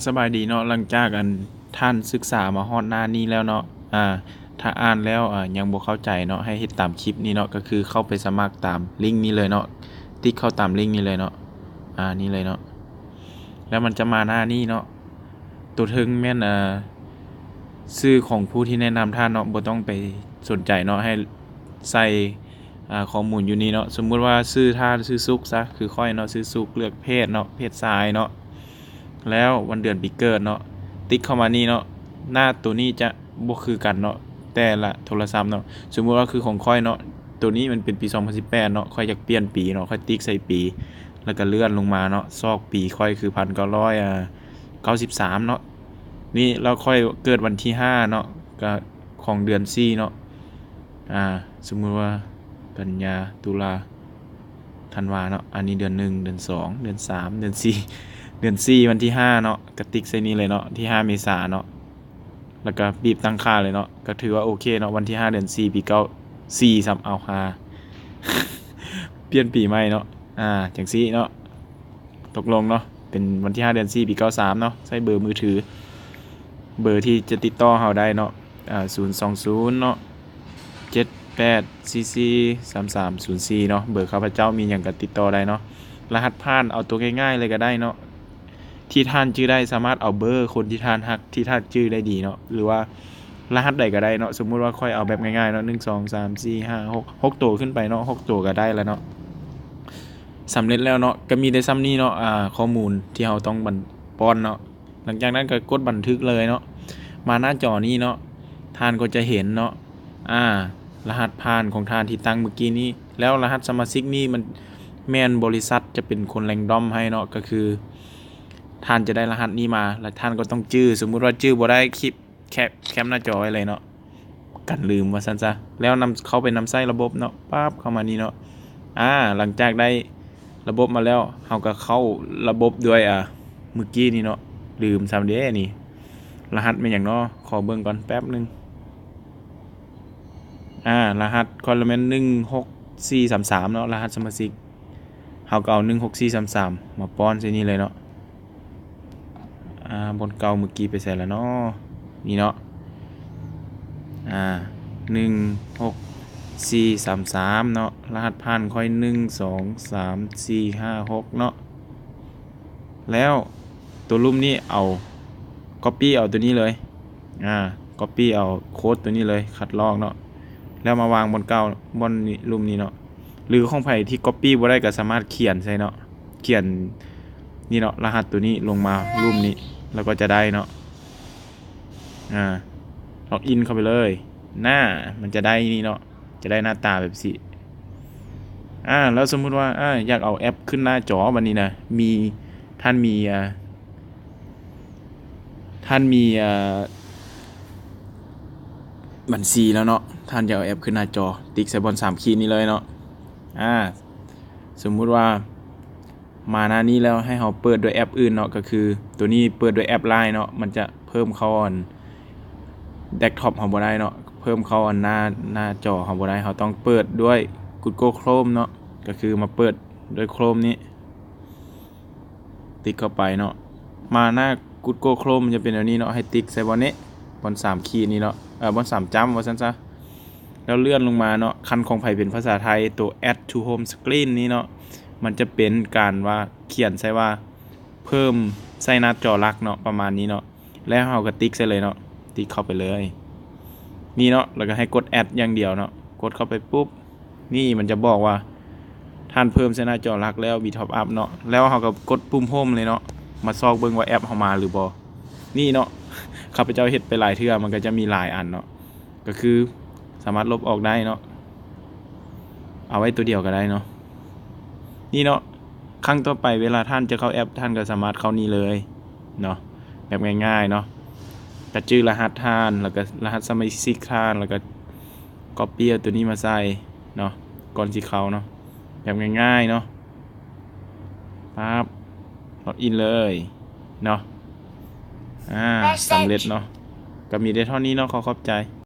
สบายดีเนาะหลังจากท่านศึกษามาฮอดหน้านี้แล้วเนาะถ้าอ่านแล้วยังบ่เข้าใจเนาะให้เฮ็ดตามคลิปนี้เนาะก็คือเข้าไปสมัครตามลิงก์นี้เลยเนาะติ๊กเข้าตามลิงก์นี้เลยเนาะนี่เลยเนาะแล้วมันจะมาหน้านี้เนาะตัวถึงแม่นชื่อของผู้ที่แนะนำท่านเนาะบ่ต้องไปสนใจเนาะให้ใส่ข้อมูลอยู่นี่เนาะสมมุติว่าชื่อท่านชื่อซุกซะคือค่อยเนาะชื่อซุกเลือกเพศเนาะเพศชายเนาะแล้ววันเดือนปีเกิดเนาะติ๊กเข้ามานี่เนาะหน้าตัวนี้จะบ่คือกันเนาะแต่ละโทรศัพท์เนาะสมมุติว่าคือของค่อยเนาะตัวนี้มันเป็นปี2018เนาะค่อยอยากเปลี่ยนปีเนาะค่อยติ๊กใส่ปีแล้วก็เลื่อนลงมาเนาะซอกปีค่อยคือ1993เนาะนี่เราค่อยเกิดวันที่5เนาะก็ของเดือน4เนาะสมมุติว่ากันยาตุลาธันวาเนาะอันนี้เดือน1เดือน2เดือน3เดือน4เดือน4วันที่5เนาะกระติกใส่นี้เลยเนาะที่5เมษายนเนาะแล้วก็บีบตั้งค่าเลยเนาะก็ถือว่าโอเคเนาะวันที่5เดือน4ปี94ซ้ำเอาเปลี่ยนปีใหม่เนาะจังซี่เนาะตกลงเนาะเป็นวันที่5เดือน4ปี93เนาะใช้เบอร์มือถือเบอร์ที่จะติดต่อเฮาได้เนาะ020เนาะ78443304เนาะเบอร์ข้าพเจ้ามีหยังก็ติดต่อได้เนาะรหัสผ่านเอาตัวง่ายๆเลยก็ได้เนาะที่ท่านชื่อได้สามารถเอาเบอร์คนที่ท่านฮักที่ท่านชื่อได้ดีเนาะหรือว่ารหัสใดก็ได้เนาะสมมุติว่าค่อยเอาแบบง่ายๆเนาะ1 2 3 4 5 6 6ตัวขึ้นไปเนาะ6ตัวก็ได้แล้วเนาะสำเร็จแล้วเนาะก็มีได้ซ้ำนี้เนาะข้อมูลที่เราต้องป้อนเนาะหลังจากนั้นก็กดบันทึกเลยเนาะมาหน้าจอนี้เนาะท่านก็จะเห็นเนาะรหัสผ่านของท่านที่ตั้งเมื่อกี้นี้แล้วรหัสสมาชิกนี่มันแม่นบริษัทจะเป็นคนแรนดอมให้เนาะก็คือท่านจะได้รหัสนี้มาแล้วท่านก็ต้องจื้อสมมุติว่าจื้อบ่ได้คลิปแคปหน้าจอไว้เลยเนาะกันลืมว่าซั่นซะแล้วนำเข้าไปนำใส่ระบบเนาะปั๊บเข้ามานี่เนาะหลังจากได้ระบบมาแล้วเฮาก็เข้าระบบด้วยเมื่อกี้นี่เนาะลืมซ้ำเด้นี่รหัสเป็นหยังเนาะขอเบิ่งก่อนแป๊บนึงรหัสคอลเมนต์16433เนาะรหัสสมาชิกเฮาก็เอา16433มาป้อนใส่นี่เลยเนาะบนเก่าเมื่อกี้ไปใส่แล้วเนาะนี่เนาะ16433เนาะรหัสผ่านค่อย12345 6เนาะแล้วตัวรูปนี้เอา copy เอาตัวนี้เลยcopy เอาโค้ดตัวนี้เลยคัดลอกเนาะแล้วมาวางบนเก่าบนรูปนี้เนาะหรือของไผที่ copy บ่ได้ก็สามารถเขียนใส่เนาะเขียนนี่เนาะรหัสตัวนี้ลงมารูปนี้แล้วก็จะได้เนาะล็อกอินเข้าไปเลยมันจะได้นี่เนาะจะได้หน้าตาแบบสิแล้วสมมุติว่าอยากเอาแอปขึ้นหน้าจอวันนี้นะท่านมีบัญชีแล้วเนาะท่านจะเอาแอปขึ้นหน้าจอติ๊กใส่บน3ขีดนี้เลยเนาะสมมุติว่ามาหน้านี้แล้วให้เราเปิดด้วยแอปอื่นเนาะก็คือตัวนี้เปิดด้วยแอป LINE เนาะมันจะเพิ่มเข้าเดสก์ท็อปเฮาบ่ได้เนาะเพิ่มเข้าหน้าจอเฮาบ่ได้เฮาต้องเปิดด้วย Google Chrome เนาะก็คือมาเปิดด้วย Chrome นี้ติ๊กเข้าไปเนาะมาหน้า Google Chrome มันจะเป็นแบบนี้เนาะให้ติ๊กใส่บนนี้บน3ขีดนี้เนาะบน3จ้ำว่าซั่นซะแล้วเลื่อนลงมาเนาะคันของไผเป็นภาษาไทยตัว add to home screen นี้เนาะมันจะเป็นการว่าเขียนใส่ว่าเพิ่มใส่หน้าจอหลักเนาะประมาณนี้เนาะแล้วเฮาก็ติ๊กใส่เลยเนาะติ๊กเข้าไปเลยนี่เนาะแล้วก็ให้กด add อย่างเดียวเนาะกดเข้าไปปุ๊บนี่มันจะบอกว่าท่านเพิ่มใส่หน้าจอหลักแล้วมีท็อปอัพเนาะแล้วเฮาก็กดปุ่มโฮมเลยเนาะมาซอกเบิ่งว่าแอปเฮามาหรือบ่นี่เนาะข้าพเจ้าเฮ็ดไปหลายเทื่อมันก็จะมีหลายอันเนาะก็คือสามารถลบออกได้เนาะเอาไว้ตัวเดียวก็ได้เนาะนี่เนาะครั้งต่อไปเวลาท่านจะเข้าแอปท่านก็สามารถเข้านี่เลยเนาะแบบง่ายๆเนาะกระจื้อรหัสท่านแล้วก็รหัสสมาชิกท่านแล้วก็copyตัวนี้มาใส่เนาะก่อนสิเข้าเนาะแบบง่ายๆเนาะปั๊บล็อกอินเลยเนาะสำเร็จเนาะก็มีได้เท่านี้เนาะขอบใจ